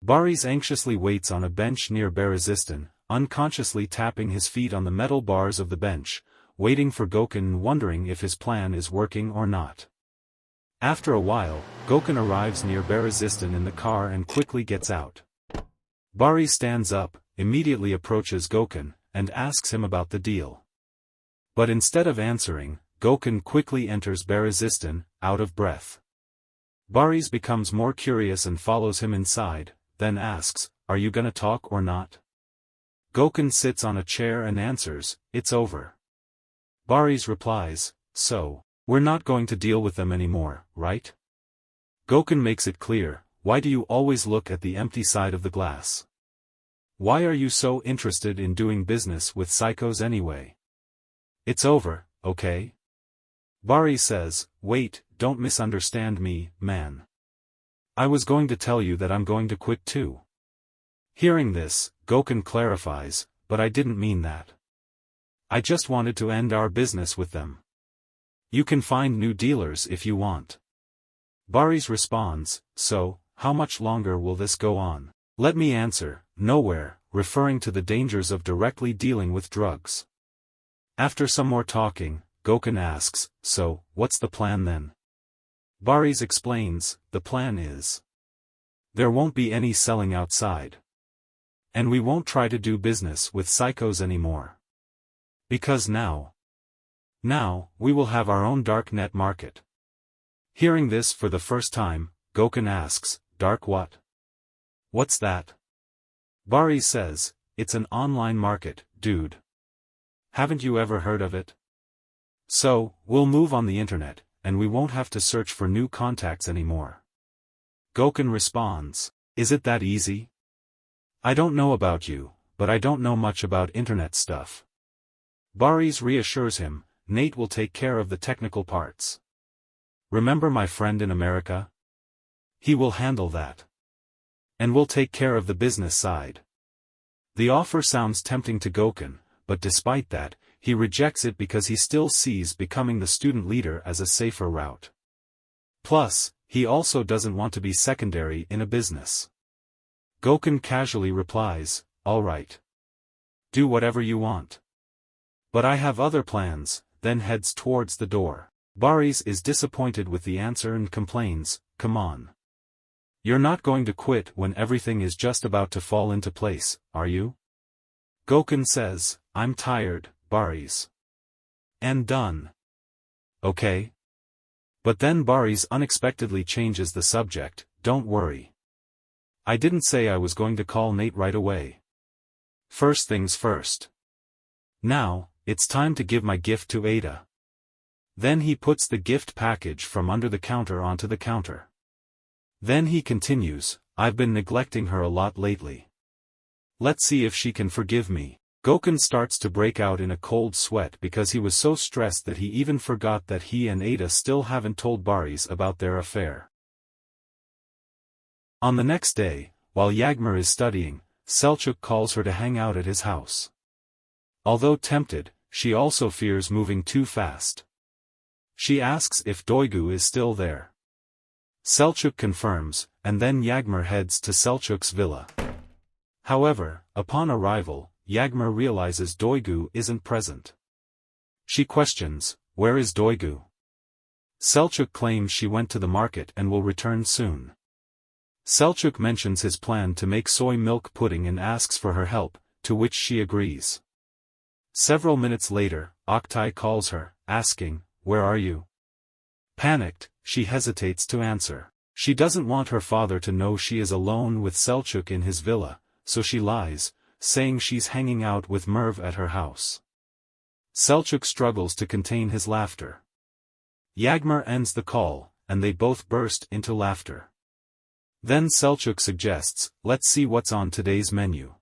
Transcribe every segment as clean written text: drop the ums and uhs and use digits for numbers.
Boris anxiously waits on a bench near Berezistan, unconsciously tapping his feet on the metal bars of the bench, waiting for Gokhan and wondering if his plan is working or not. After a while, Gokhan arrives near Berezistan in the car and quickly gets out. Boris stands up, immediately approaches Gokhan, and asks him about the deal. But instead of answering, Gokhan quickly enters Berezistan, out of breath. Boris becomes more curious and follows him inside, then asks, "Are you gonna talk or not?" Gokhan sits on a chair and answers, "It's over." Boris replies, "So, we're not going to deal with them anymore, right?" Gokhan makes it clear, "Why do you always look at the empty side of the glass? Why are you so interested in doing business with psychos anyway? It's over, okay?" Boris says, "Wait, don't misunderstand me, man. I was going to tell you that I'm going to quit too." Hearing this, Gokhan clarifies, "But I didn't mean that. I just wanted to end our business with them. You can find new dealers if you want." Boris responds, "So, how much longer will this go on?" "Let me answer, nowhere," referring to the dangers of directly dealing with drugs. After some more talking, Gokhan asks, "So, what's the plan then?" Boris explains, "The plan is, there won't be any selling outside. And we won't try to do business with psychos anymore. Because now, we will have our own dark net market." Hearing this for the first time, Gokhan asks, "Dark what? What's that?" Boris says, "It's an online market, dude. Haven't you ever heard of it? So, we'll move on the internet, and we won't have to search for new contacts anymore." Gokhan responds, "Is it that easy? I don't know about you, but I don't know much about internet stuff." Boris reassures him, "Nate will take care of the technical parts. Remember my friend in America? He will handle that. And we'll take care of the business side." The offer sounds tempting to Gokhan, but despite that, he rejects it because he still sees becoming the student leader as a safer route. Plus, he also doesn't want to be secondary in a business. Gokhan casually replies, "All right. Do whatever you want. But I have other plans," then heads towards the door. Boris is disappointed with the answer and complains, "Come on. You're not going to quit when everything is just about to fall into place, are you?" Gokhan says, "I'm tired, Boris. And done. Okay?" But then Boris unexpectedly changes the subject, "Don't worry. I didn't say I was going to call Nate right away. First things first. Now, it's time to give my gift to Ada." Then he puts the gift package from under the counter onto the counter. Then he continues, "I've been neglecting her a lot lately. Let's see if she can forgive me." Gokhan starts to break out in a cold sweat because he was so stressed that he even forgot that he and Ada still haven't told Boris about their affair. On the next day, while Yagmur is studying, Selçuk calls her to hang out at his house. Although tempted, she also fears moving too fast. She asks if Duygu is still there. Selçuk confirms, and then Yagmur heads to Selçuk's villa. However, upon arrival, Yagmur realizes Duygu isn't present. She questions, "Where is Duygu?" Selçuk claims she went to the market and will return soon. Selçuk mentions his plan to make soy milk pudding and asks for her help, to which she agrees. Several minutes later, Oktay calls her, asking, "Where are you?" Panicked, she hesitates to answer. She doesn't want her father to know she is alone with Selçuk in his villa, so she lies, saying she's hanging out with Merv at her house. Selçuk struggles to contain his laughter. Yagmur ends the call, and they both burst into laughter. Then Selçuk suggests, "Let's see what's on today's menu."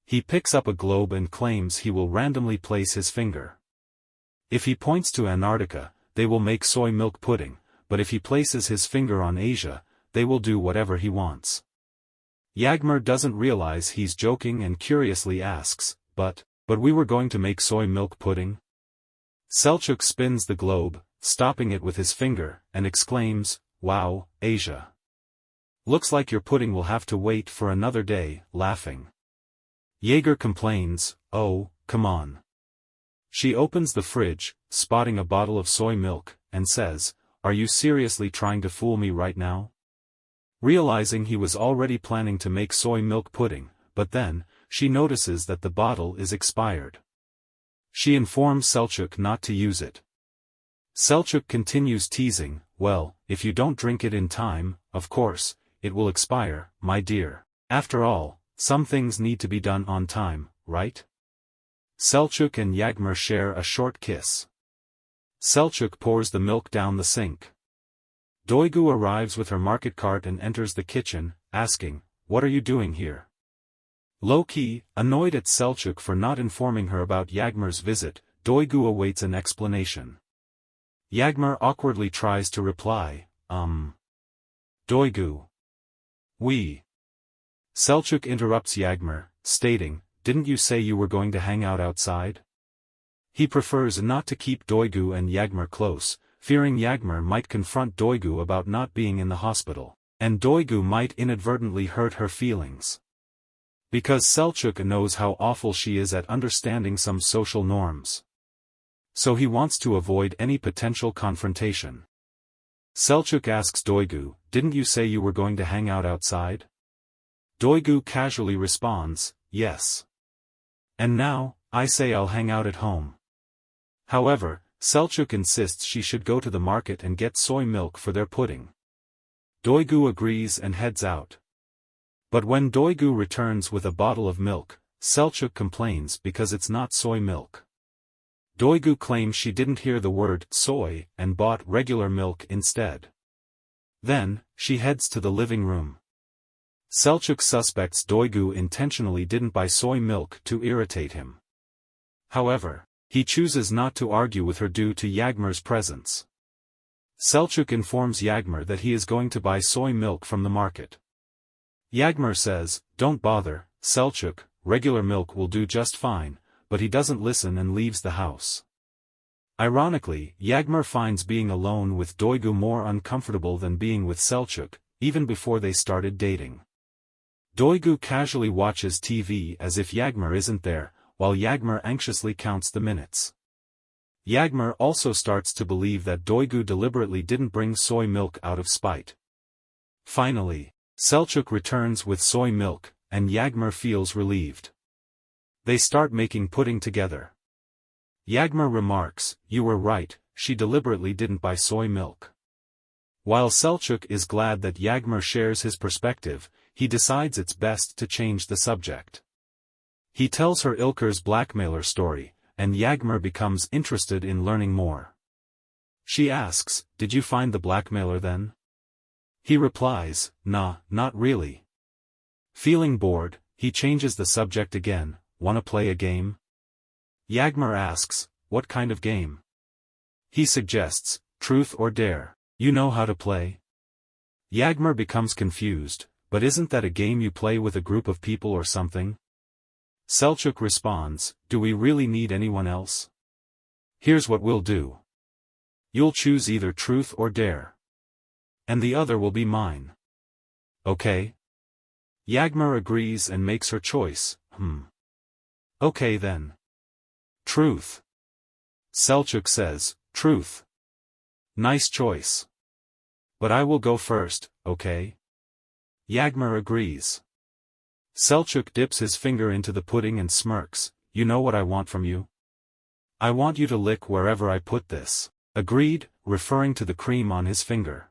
He picks up a globe and claims he will randomly place his finger. If he points to Antarctica, they will make soy milk pudding, but if he places his finger on Asia, they will do whatever he wants. Yagmur doesn't realize he's joking and curiously asks, but we were going to make soy milk pudding?" Selçuk spins the globe, stopping it with his finger, and exclaims, "Wow, Asia. Looks like your pudding will have to wait for another day, laughing. Jaeger complains, oh, come on. She opens the fridge, spotting a bottle of soy milk, and says, are you seriously trying to fool me right now? Realizing he was already planning to make soy milk pudding, but then, she notices that the bottle is expired. She informs Selçuk not to use it. Selçuk continues teasing, well, if you don't drink it in time, of course, it will expire, my dear. After all, some things need to be done on time, right? Selçuk and Yagmur share a short kiss. Selçuk pours the milk down the sink. Duygu arrives with her market cart and enters the kitchen, asking, what are you doing here? Low-key, annoyed at Selçuk for not informing her about Yagmur's visit, Duygu awaits an explanation. Yagmur awkwardly tries to reply, Duygu. We. Selçuk interrupts Yagmur, stating, didn't you say you were going to hang out outside? He prefers not to keep Duygu and Yagmur close, fearing Yagmur might confront Duygu about not being in the hospital, and Duygu might inadvertently hurt her feelings. Because Selçuk knows how awful she is at understanding some social norms. So he wants to avoid any potential confrontation. Selçuk asks Duygu, didn't you say you were going to hang out outside? Duygu casually responds, yes. And now, I say I'll hang out at home. However, Selçuk insists she should go to the market and get soy milk for their pudding. Duygu agrees and heads out. But when Duygu returns with a bottle of milk, Selçuk complains because it's not soy milk. Duygu claims she didn't hear the word soy and bought regular milk instead. Then, she heads to the living room. Selçuk suspects Duygu intentionally didn't buy soy milk to irritate him. However, he chooses not to argue with her due to Yagmur's presence. Selçuk informs Yagmur that he is going to buy soy milk from the market. Yagmur says, don't bother, Selçuk, regular milk will do just fine, but he doesn't listen and leaves the house. Ironically, Yagmur finds being alone with Duygu more uncomfortable than being with Selçuk, even before they started dating. Duygu casually watches TV as if Yagmur isn't there, while Yagmur anxiously counts the minutes. Yagmur also starts to believe that Duygu deliberately didn't bring soy milk out of spite. Finally, Selçuk returns with soy milk, and Yagmur feels relieved. They start making pudding together. Yagmur remarks, you were right, she deliberately didn't buy soy milk. While Selçuk is glad that Yagmur shares his perspective, he decides it's best to change the subject. He tells her İlker's blackmailer story, and Yagmur becomes interested in learning more. She asks, did you find the blackmailer then? He replies, nah, not really. Feeling bored, he changes the subject again, wanna play a game? Yagmur asks, what kind of game? He suggests, truth or dare, you know how to play? Yagmur becomes confused, but isn't that a game you play with a group of people or something? Selçuk responds, do we really need anyone else? Here's what we'll do. You'll choose either truth or dare. And the other will be mine. Okay? Yagmur agrees and makes her choice, Okay then. Truth. Selçuk says, truth. Nice choice. But I will go first, okay? Yagmur agrees. Selçuk dips his finger into the pudding and smirks, you know what I want from you? I want you to lick wherever I put this. Agreed, referring to the cream on his finger.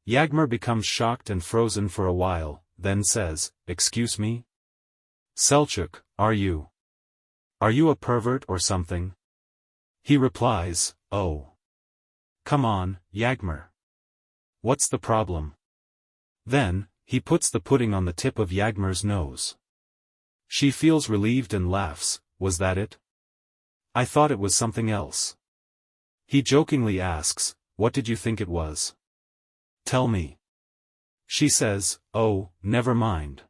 Yagmur becomes shocked and frozen for a while, then says, excuse me? Selçuk, are you a pervert or something? He replies, oh. Come on, Yagmur. What's the problem? Then, he puts the pudding on the tip of Yagmur's nose. She feels relieved and laughs, was that it? I thought it was something else. He jokingly asks, what did you think it was? Tell me. She says, oh, never mind.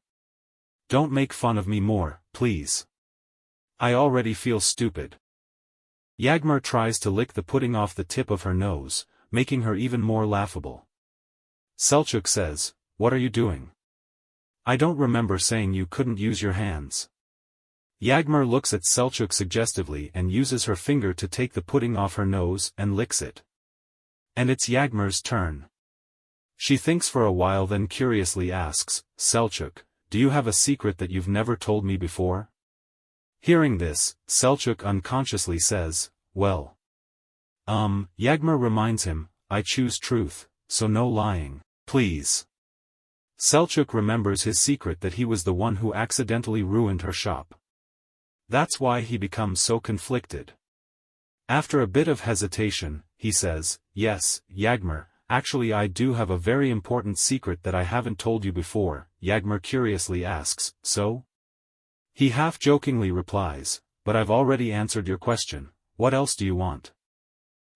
Don't make fun of me more, please. I already feel stupid. Yagmur tries to lick the pudding off the tip of her nose, making her even more laughable. Selçuk says, what are you doing? I don't remember saying you couldn't use your hands. Yagmur looks at Selçuk suggestively and uses her finger to take the pudding off her nose and licks it. And it's Yagmur's turn. She thinks for a while, then curiously asks, Selçuk, do you have a secret that you've never told me before? Hearing this, Selçuk unconsciously says, well. Yagmur reminds him, I choose truth, so no lying, please. Selçuk remembers his secret, that he was the one who accidentally ruined her shop. That's why he becomes so conflicted. After a bit of hesitation, he says, yes, Yagmur, actually I do have a very important secret that I haven't told you before. Yagmur curiously asks, so? He half-jokingly replies, but I've already answered your question, what else do you want?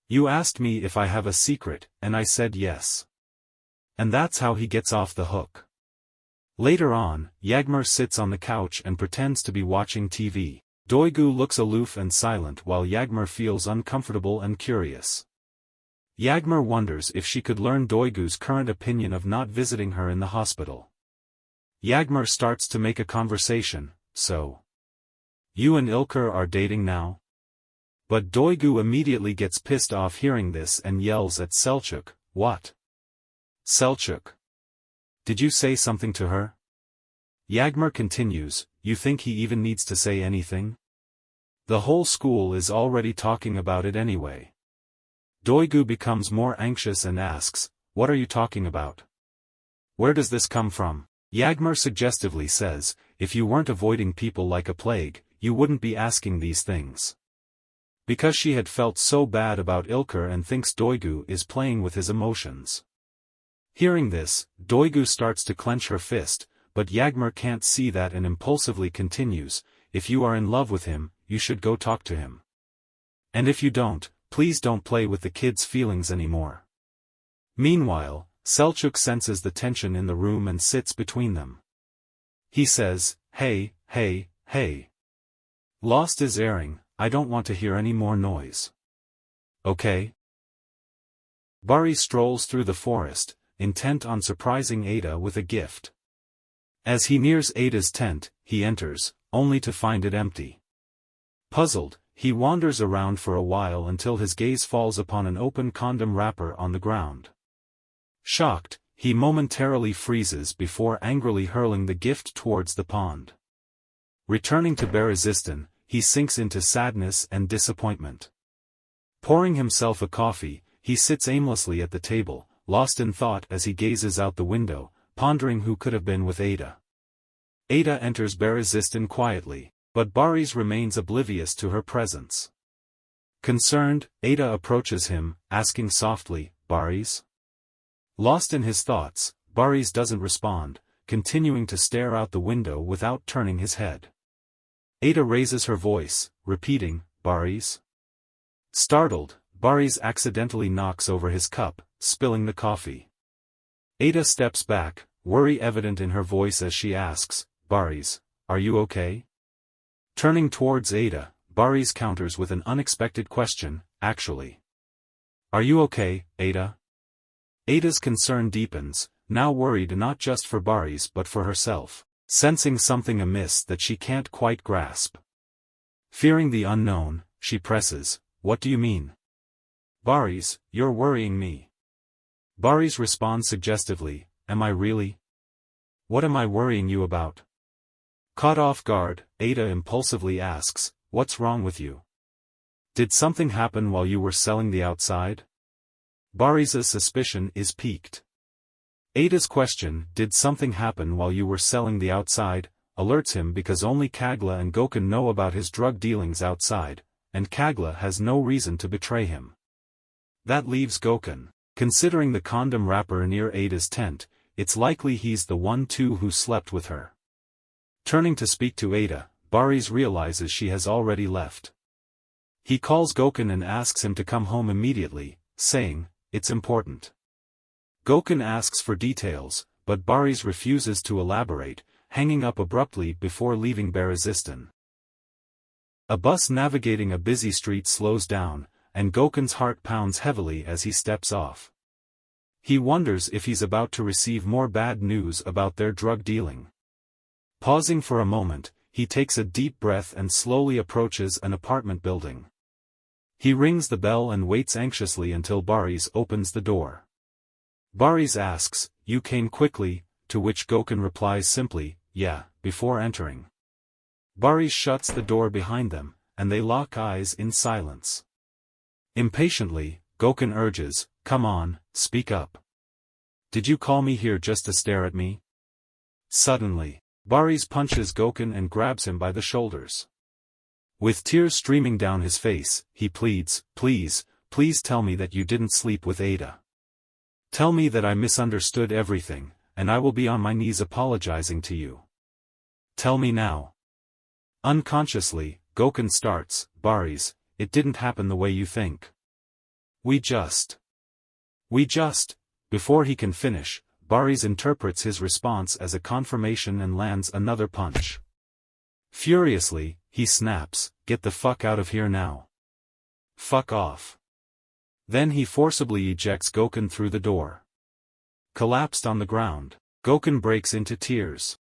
You asked me if I have a secret, and I said yes. And that's how he gets off the hook. Later on, Yagmur sits on the couch and pretends to be watching TV. Duygu looks aloof and silent while Yagmur feels uncomfortable and curious. Yagmur wonders if she could learn Duygu's current opinion of not visiting her in the hospital. Yagmur starts to make a conversation, so. You and İlker are dating now? But Duygu immediately gets pissed off hearing this and yells at Selçuk, what? Selçuk. Did you say something to her? Yagmur continues, you think he even needs to say anything? The whole school is already talking about it anyway. Duygu becomes more anxious and asks, what are you talking about? Where does this come from? Yagmur suggestively says, if you weren't avoiding people like a plague, you wouldn't be asking these things. Because she had felt so bad about İlker and thinks Duygu is playing with his emotions. Hearing this, Duygu starts to clench her fist, but Yagmur can't see that and impulsively continues, if you are in love with him, you should go talk to him. And if you don't, please don't play with the kid's feelings anymore. Meanwhile, Selçuk senses the tension in the room and sits between them. He says, hey. Lost is airing, I don't want to hear any more noise. Okay? Bari strolls through the forest, intent on surprising Ada with a gift. As he nears Ada's tent, he enters, only to find it empty. Puzzled, he wanders around for a while until his gaze falls upon an open condom wrapper on the ground. Shocked, he momentarily freezes before angrily hurling the gift towards the pond. Returning to Berezistan, he sinks into sadness and disappointment. Pouring himself a coffee, he sits aimlessly at the table, lost in thought as he gazes out the window, pondering who could have been with Ada. Ada enters Berezistan quietly, but Baris remains oblivious to her presence. Concerned, Ada approaches him, asking softly, Baris? Lost in his thoughts, Baris doesn't respond, continuing to stare out the window without turning his head. Ada raises her voice, repeating, Baris? Startled, Baris accidentally knocks over his cup, spilling the coffee. Ada steps back, worry evident in her voice as she asks, Baris, are you okay? Turning towards Ada, Baris counters with an unexpected question, actually. Are you okay, Ada? Ada's concern deepens, now worried not just for Baris but for herself, sensing something amiss that she can't quite grasp. Fearing the unknown, she presses, what do you mean? Baris, you're worrying me. Baris responds suggestively, am I really? What am I worrying you about? Caught off guard, Ada impulsively asks, what's wrong with you? Did something happen while you were selling the outside? Baris's suspicion is piqued. Ada's question, did something happen while you were selling the outside, alerts him because only Kagla and Gokhan know about his drug dealings outside, and Kagla has no reason to betray him. That leaves Gokhan. Considering the condom wrapper near Ada's tent, it's likely he's the one too who slept with her. Turning to speak to Ada, Baris realizes she has already left. He calls Gokhan and asks him to come home immediately, saying, it's important. Gokhan asks for details, but Baris refuses to elaborate, hanging up abruptly before leaving Berezistan. A bus navigating a busy street slows down, and Gokhan's heart pounds heavily as he steps off. He wonders if he's about to receive more bad news about their drug dealing. Pausing for a moment, he takes a deep breath and slowly approaches an apartment building. He rings the bell and waits anxiously until Boris opens the door. Boris asks, "You came quickly," to which Gokhan replies simply, "Yeah," before entering. Boris shuts the door behind them, and they lock eyes in silence. Impatiently, Gokhan urges, "Come on, speak up. Did you call me here just to stare at me?" Suddenly, Boris punches Gokhan and grabs him by the shoulders. With tears streaming down his face, he pleads, "Please, please tell me that you didn't sleep with Ada. Tell me that I misunderstood everything, and I will be on my knees apologizing to you. Tell me now." Unconsciously, Gokhan starts, "Boris, it didn't happen the way you think. We just. Before he can finish, Boris interprets his response as a confirmation and lands another punch. Furiously, he snaps, "Get the fuck out of here now. Fuck off." Then he forcibly ejects Gokhan through the door. Collapsed on the ground, Gokhan breaks into tears.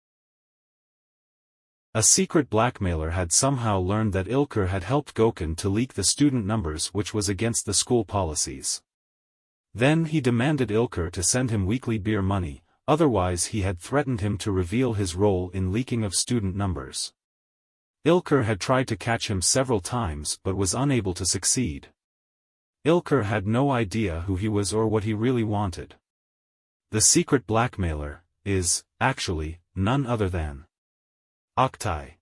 A secret blackmailer had somehow learned that Ilker had helped Gokhan to leak the student numbers, which was against the school policies. Then he demanded Ilker to send him weekly beer money, otherwise he had threatened him to reveal his role in leaking of student numbers. Ilker had tried to catch him several times but was unable to succeed. Ilker had no idea who he was or what he really wanted. The secret blackmailer is, actually, none other than Oktay.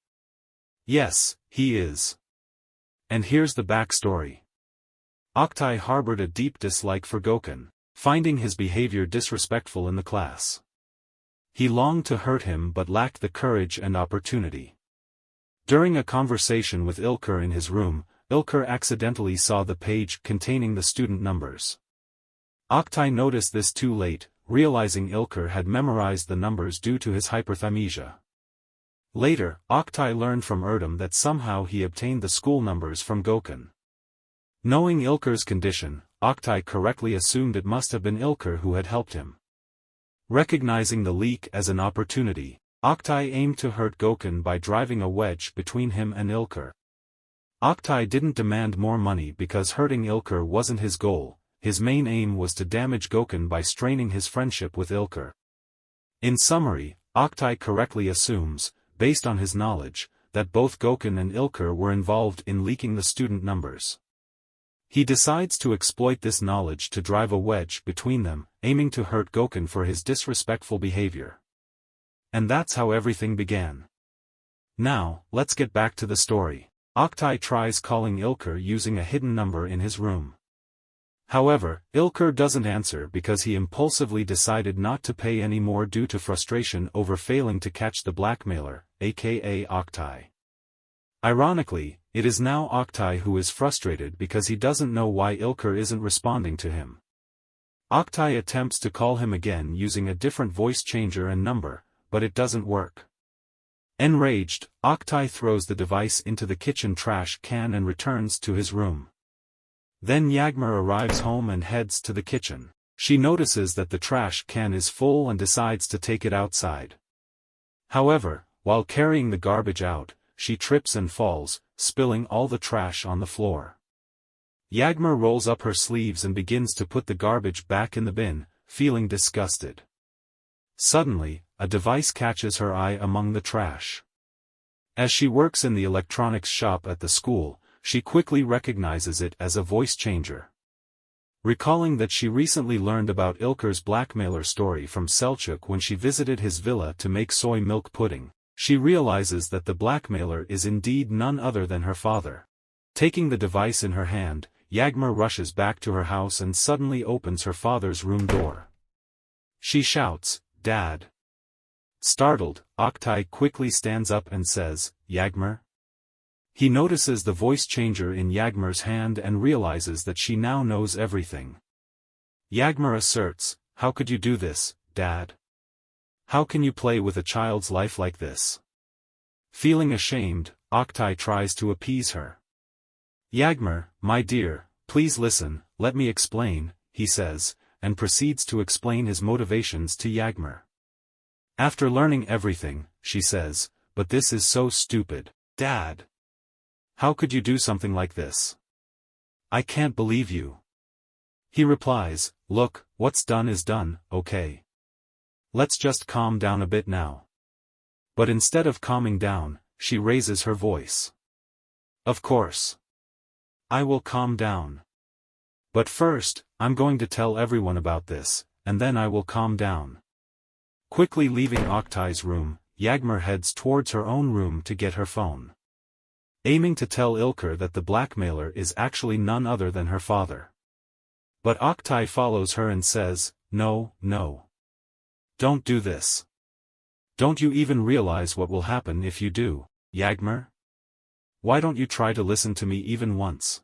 Yes, he is. And here's the backstory. Oktay harbored a deep dislike for Gokhan, finding his behavior disrespectful in the class. He longed to hurt him but lacked the courage and opportunity. During a conversation with Ilker in his room, Ilker accidentally saw the page containing the student numbers. Oktay noticed this too late, realizing Ilker had memorized the numbers due to his hyperthymesia. Later, Oktay learned from Erdem that somehow he obtained the school numbers from Gokhan. Knowing Ilker's condition, Oktay correctly assumed it must have been Ilker who had helped him. Recognizing the leak as an opportunity, Oktay aimed to hurt Gokhan by driving a wedge between him and Ilker. Oktay didn't demand more money because hurting Ilker wasn't his goal, his main aim was to damage Gokhan by straining his friendship with Ilker. In summary, Oktay correctly assumes, based on his knowledge, that both Gokhan and Ilker were involved in leaking the student numbers. He decides to exploit this knowledge to drive a wedge between them, aiming to hurt Gokhan for his disrespectful behavior. And that's how everything began. Now, let's get back to the story. Oktay tries calling Ilker using a hidden number in his room. However, Ilker doesn't answer because he impulsively decided not to pay any more due to frustration over failing to catch the blackmailer, aka Oktay. Ironically, it is now Oktay who is frustrated because he doesn't know why Ilker isn't responding to him. Oktay attempts to call him again using a different voice changer and number, but it doesn't work. Enraged, Oktay throws the device into the kitchen trash can and returns to his room. Then Yagmur arrives home and heads to the kitchen. She notices that the trash can is full and decides to take it outside. However, while carrying the garbage out, she trips and falls, spilling all the trash on the floor. Yagmur rolls up her sleeves and begins to put the garbage back in the bin, feeling disgusted. Suddenly, a device catches her eye among the trash. As she works in the electronics shop at the school, she quickly recognizes it as a voice changer. Recalling that she recently learned about Ilker's blackmailer story from Selçuk when she visited his villa to make soy milk pudding, she realizes that the blackmailer is indeed none other than her father. Taking the device in her hand, Yagmur rushes back to her house and suddenly opens her father's room door. She shouts, "Dad!" Startled, Oktay quickly stands up and says, "Yagmur?" He notices the voice changer in Yagmur's hand and realizes that she now knows everything. Yagmur asserts, "How could you do this, Dad? How can you play with a child's life like this?" Feeling ashamed, Oktay tries to appease her. "Yagmur, my dear, please listen, let me explain," he says, and proceeds to explain his motivations to Yagmur. After learning everything, she says, "But this is so stupid, Dad. How could you do something like this? I can't believe you." He replies, "Look, what's done is done, okay? Let's just calm down a bit now." But instead of calming down, she raises her voice. "Of course. I will calm down. But first, I'm going to tell everyone about this, and then I will calm down." Quickly leaving Oktay's room, Yagmur heads towards her own room to get her phone, aiming to tell Ilker that the blackmailer is actually none other than her father. But Oktay follows her and says, "No, no. Don't do this. Don't you even realize what will happen if you do, Yagmur? Why don't you try to listen to me even once?"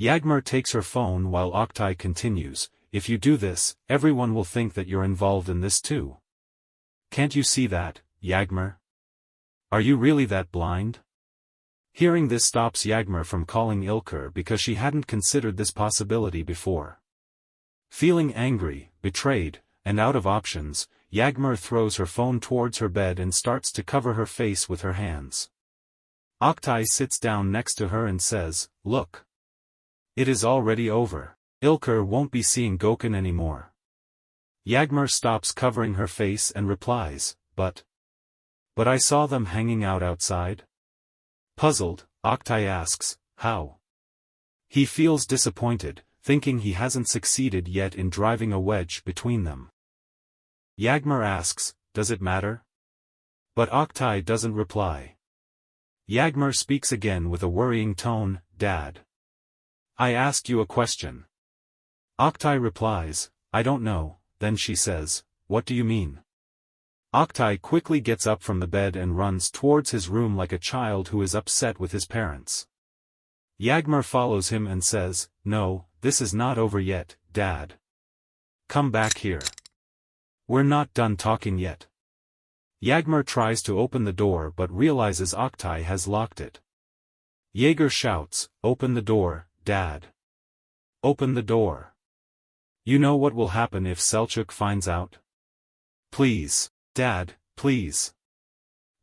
Yagmur takes her phone while Oktay continues, "If you do this, everyone will think that you're involved in this too. Can't you see that, Yagmur? Are you really that blind?" Hearing this stops Yagmur from calling Ilker because she hadn't considered this possibility before. Feeling angry, betrayed, and out of options, Yagmur throws her phone towards her bed and starts to cover her face with her hands. Oktay sits down next to her and says, "Look. It is already over. Ilker won't be seeing Gokhan anymore." Yagmur stops covering her face and replies, But I saw them hanging out outside." Puzzled, Oktay asks, "How?" He feels disappointed, thinking he hasn't succeeded yet in driving a wedge between them. Yagmur asks, "Does it matter?" But Oktay doesn't reply. Yagmur speaks again with a worrying tone, "Dad. I asked you a question." Oktay replies, "I don't know." Then she says, "What do you mean?" Oktay quickly gets up from the bed and runs towards his room like a child who is upset with his parents. Yagmur follows him and says, "No, this is not over yet, Dad. Come back here. We're not done talking yet." Yagmur tries to open the door but realizes Oktay has locked it. Yeager shouts, "Open the door, Dad. Open the door. You know what will happen if Selçuk finds out? Please, Dad, please."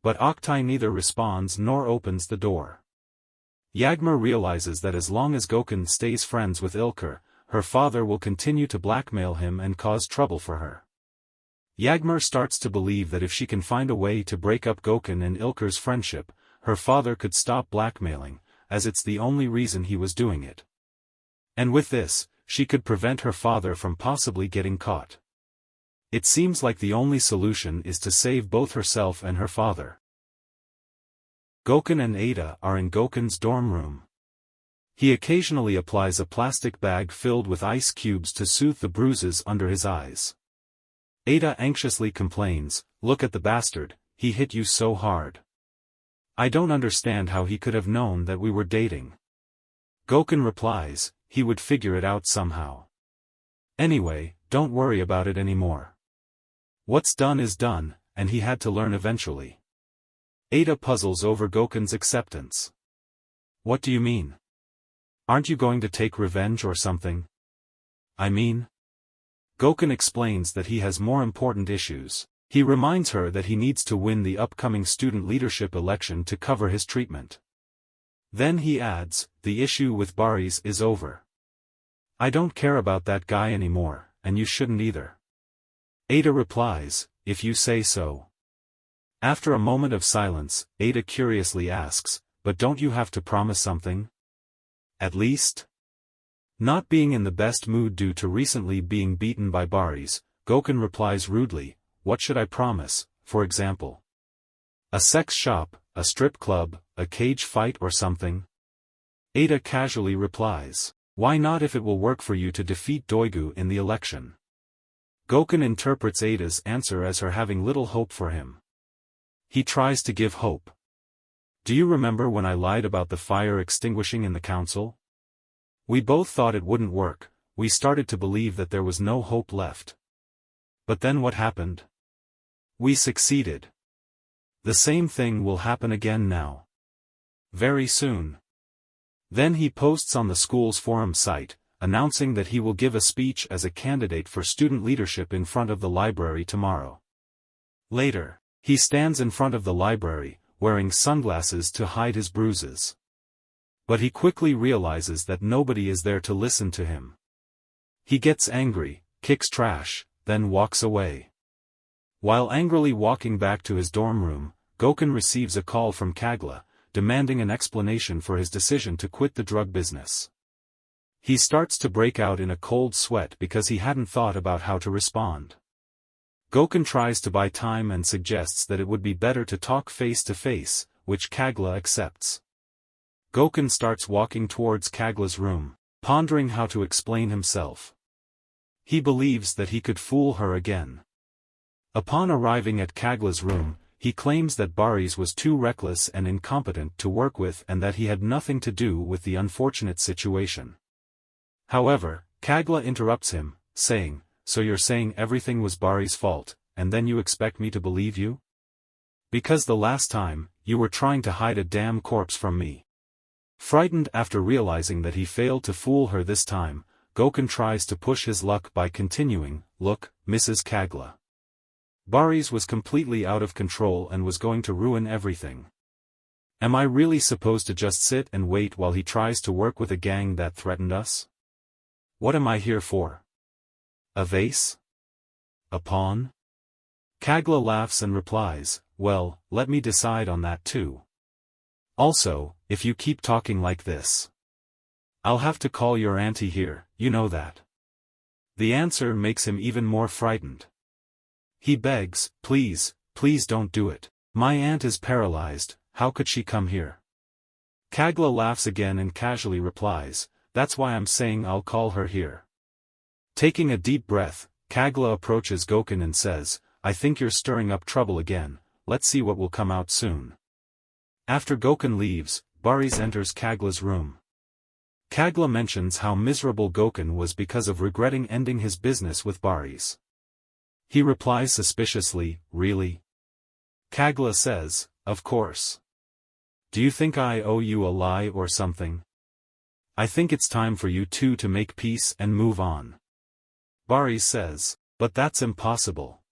But Oktay neither responds nor opens the door. Yagmur realizes that as long as Gokhan stays friends with Ilker, her father will continue to blackmail him and cause trouble for her. Yagmur starts to believe that if she can find a way to break up Gokhan and Ilker's friendship, her father could stop blackmailing, as it's the only reason he was doing it. And with this, she could prevent her father from possibly getting caught. It seems like the only solution is to save both herself and her father. Gokhan and Ada are in Gokhan's dorm room. He occasionally applies a plastic bag filled with ice cubes to soothe the bruises under his eyes. Ada anxiously complains, "Look at the bastard, he hit you so hard. I don't understand how he could have known that we were dating." Gokhan replies, "He would figure it out somehow. Anyway, don't worry about it anymore. What's done is done, and he had to learn eventually." Ada puzzles over Gokhan's acceptance. "What do you mean? Aren't you going to take revenge or something?" "I mean..." Gokhan explains that he has more important issues. He reminds her that he needs to win the upcoming student leadership election to cover his treatment. Then he adds, "The issue with Baris is over. I don't care about that guy anymore, and you shouldn't either." Ada replies, "If you say so." After a moment of silence, Ada curiously asks, "But don't you have to promise something? At least?" Not being in the best mood due to recently being beaten by Baris, Gokhan replies rudely, "What should I promise, for example? A sex shop, a strip club, a cage fight or something?" Ada casually replies, "Why not if it will work for you to defeat Doigu in the election?" Gokhan interprets Ada's answer as her having little hope for him. He tries to give hope. "Do you remember when I lied about the fire extinguishing in the council? We both thought it wouldn't work, we started to believe that there was no hope left. But then what happened? We succeeded. The same thing will happen again now. Very soon." Then he posts on the school's forum site, announcing that he will give a speech as a candidate for student leadership in front of the library tomorrow. Later, he stands in front of the library, wearing sunglasses to hide his bruises. But he quickly realizes that nobody is there to listen to him. He gets angry, kicks trash, then walks away. While angrily walking back to his dorm room, Gokhan receives a call from Kagla, demanding an explanation for his decision to quit the drug business. He starts to break out in a cold sweat because he hadn't thought about how to respond. Gokhan tries to buy time and suggests that it would be better to talk face to face, which Kagla accepts. Gokhan starts walking towards Kagla's room, pondering how to explain himself. He believes that he could fool her again. Upon arriving at Kagla's room, he claims that Baris was too reckless and incompetent to work with and that he had nothing to do with the unfortunate situation. However, Kagla interrupts him, saying, "So you're saying everything was Baris' fault, and then you expect me to believe you? Because the last time, you were trying to hide a damn corpse from me." Frightened after realizing that he failed to fool her this time, Gokhan tries to push his luck by continuing, "Look, Mrs. Kagla. Baris was completely out of control and was going to ruin everything. Am I really supposed to just sit and wait while he tries to work with a gang that threatened us? What am I here for? A vase? A pawn?" Kagla laughs and replies, "Well, let me decide on that too. Also, if you keep talking like this, I'll have to call your auntie here, you know that." The answer makes him even more frightened. He begs, "Please, please don't do it. My aunt is paralyzed, how could she come here?" Kagla laughs again and casually replies, "That's why I'm saying I'll call her here." Taking a deep breath, Kagla approaches Gokhan and says, "I think you're stirring up trouble again, let's see what will come out soon." After Gokhan leaves, Baris enters Kagla's room. Kagla mentions how miserable Gokhan was because of regretting ending his business with Baris. He replies suspiciously, "Really?" Kagla says, "Of course. Do you think I owe you a lie or something? I think it's time for you two to make peace and move on." Baris says, "But that's impossible.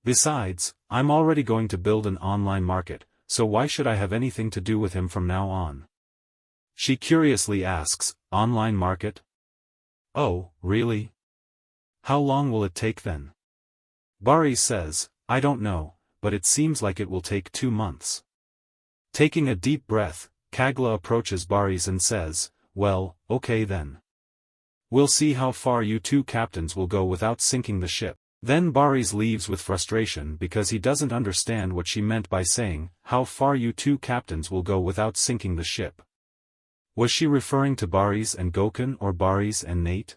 Besides, I'm already going to build an online market, so why should I have anything to do with him from now on?" She curiously asks, "Online market? Oh, really? How long will it take then?" Baris says, "I don't know, but it seems like it will take 2 months. Taking a deep breath, Kagla approaches Baris and says, "Well, okay then. We'll see how far you two captains will go without sinking the ship." Then Baris leaves with frustration because he doesn't understand what she meant by saying, "How far you two captains will go without sinking the ship." Was she referring to Baris and Gokhan or Baris and Nate?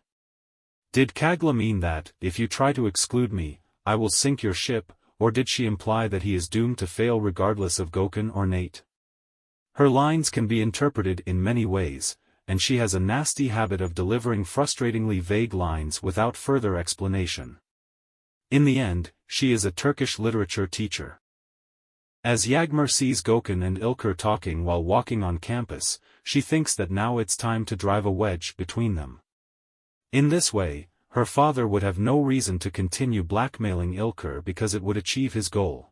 Did Kagla mean that, if you try to exclude me, I will sink your ship, or did she imply that he is doomed to fail regardless of Gokhan or Nate? Her lines can be interpreted in many ways, and she has a nasty habit of delivering frustratingly vague lines without further explanation. In the end, she is a Turkish literature teacher. As Yagmur sees Gokhan and Ilker talking while walking on campus, she thinks that now it's time to drive a wedge between them. In this way, her father would have no reason to continue blackmailing Ilker because it would achieve his goal.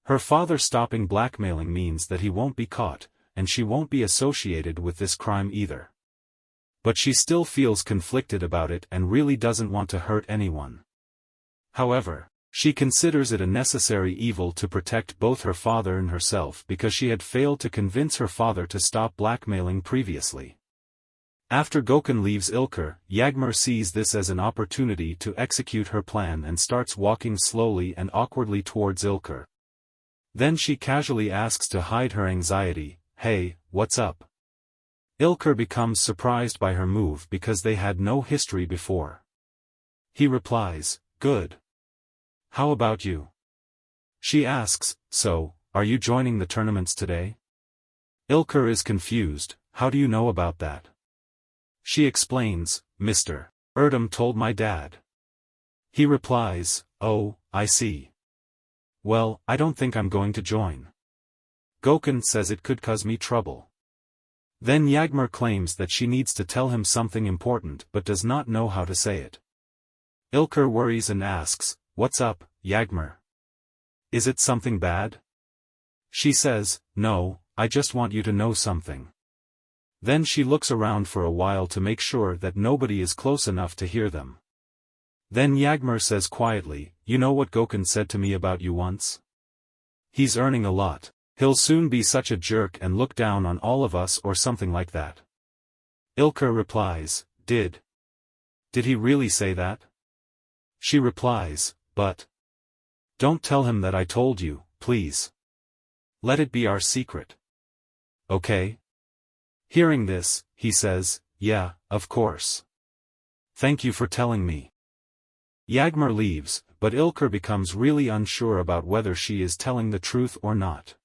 Her father stopping blackmailing means that he won't be caught, and she won't be associated with this crime either. But she still feels conflicted about it and really doesn't want to hurt anyone. However, she considers it a necessary evil to protect both her father and herself because she had failed to convince her father to stop blackmailing previously. After Gokhan leaves Ilker, Yagmur sees this as an opportunity to execute her plan and starts walking slowly and awkwardly towards Ilker. Then she casually asks to hide her anxiety, "Hey, what's up?" Ilker becomes surprised by her move because they had no history before. He replies, "Good. How about you?" She asks, "So, are you joining the tournaments today?" Ilker is confused, "How do you know about that?" She explains, "Mr. Erdem told my dad." He replies, "Oh, I see. Well, I don't think I'm going to join. Gokhan says it could cause me trouble." Then Yagmur claims that she needs to tell him something important but does not know how to say it. Ilker worries and asks, "What's up, Yagmur? Is it something bad?" She says, "No, I just want you to know something." Then she looks around for a while to make sure that nobody is close enough to hear them. Then Yagmur says quietly, "You know what Gokhan said to me about you once? He's earning a lot. He'll soon be such a jerk and look down on all of us or something like that." Ilker replies, Did he really say that?" She replies, "But don't tell him that I told you, please. Let it be our secret. Okay?" Hearing this, he says, "Yeah, of course. Thank you for telling me." Yagmur leaves, but Ilker becomes really unsure about whether she is telling the truth or not.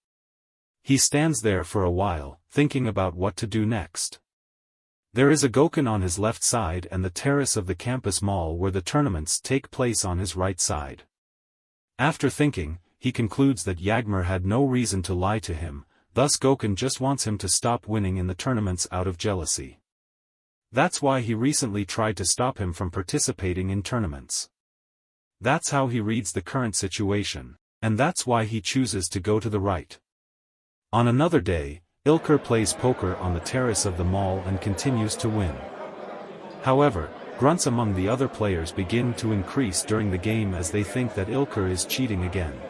He stands there for a while, thinking about what to do next. There is a Gokhan on his left side and the terrace of the campus mall where the tournaments take place on his right side. After thinking, he concludes that Yagmur had no reason to lie to him, thus Gokhan just wants him to stop winning in the tournaments out of jealousy. That's why he recently tried to stop him from participating in tournaments. That's how he reads the current situation, and that's why he chooses to go to the right. On another day, Ilker plays poker on the terrace of the mall and continues to win. However, grunts among the other players begin to increase during the game as they think that Ilker is cheating again.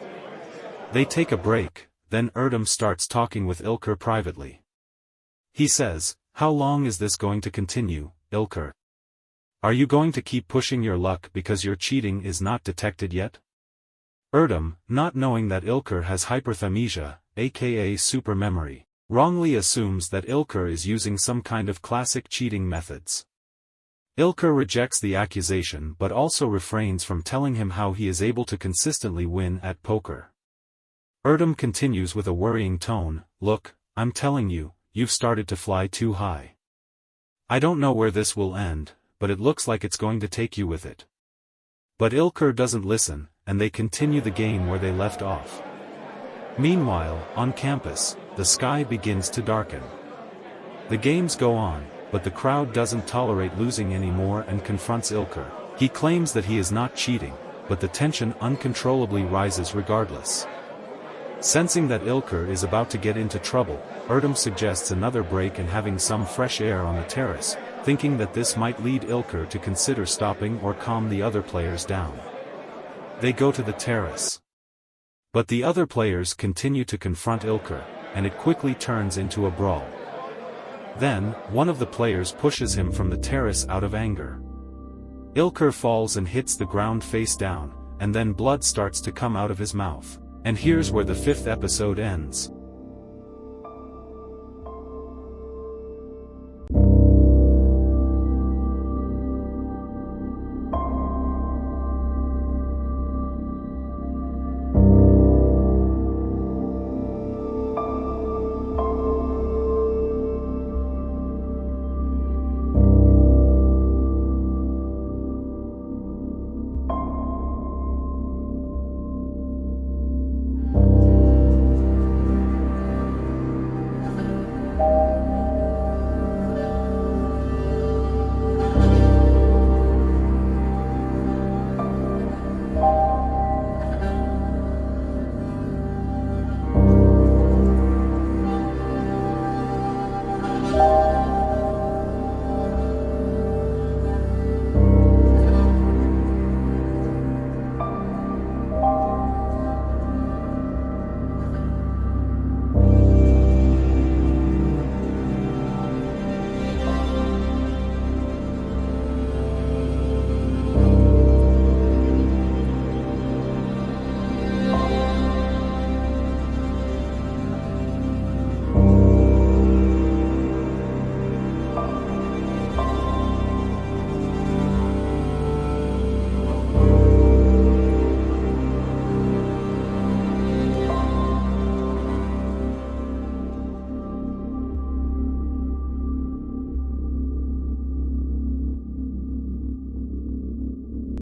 They take a break, then Erdem starts talking with Ilker privately. He says, "How long is this going to continue, Ilker? Are you going to keep pushing your luck because your cheating is not detected yet?" Erdem, not knowing that Ilker has hyperthymesia, aka super memory, wrongly assumes that Ilker is using some kind of classic cheating methods. Ilker rejects the accusation but also refrains from telling him how he is able to consistently win at poker. Erdem continues with a worrying tone, "Look, I'm telling you, you've started to fly too high. I don't know where this will end, but it looks like it's going to take you with it." But Ilker doesn't listen, and they continue the game where they left off. Meanwhile, on campus, the sky begins to darken. The games go on, but the crowd doesn't tolerate losing anymore and confronts Ilker. He claims that he is not cheating, but the tension uncontrollably rises regardless. Sensing that Ilker is about to get into trouble, Erdem suggests another break and having some fresh air on the terrace, thinking that this might lead Ilker to consider stopping or calm the other players down. They go to the terrace. But the other players continue to confront Ilker, and it quickly turns into a brawl. Then, one of the players pushes him from the terrace out of anger. Ilker falls and hits the ground face down, and then blood starts to come out of his mouth. And here's where the 5th episode ends.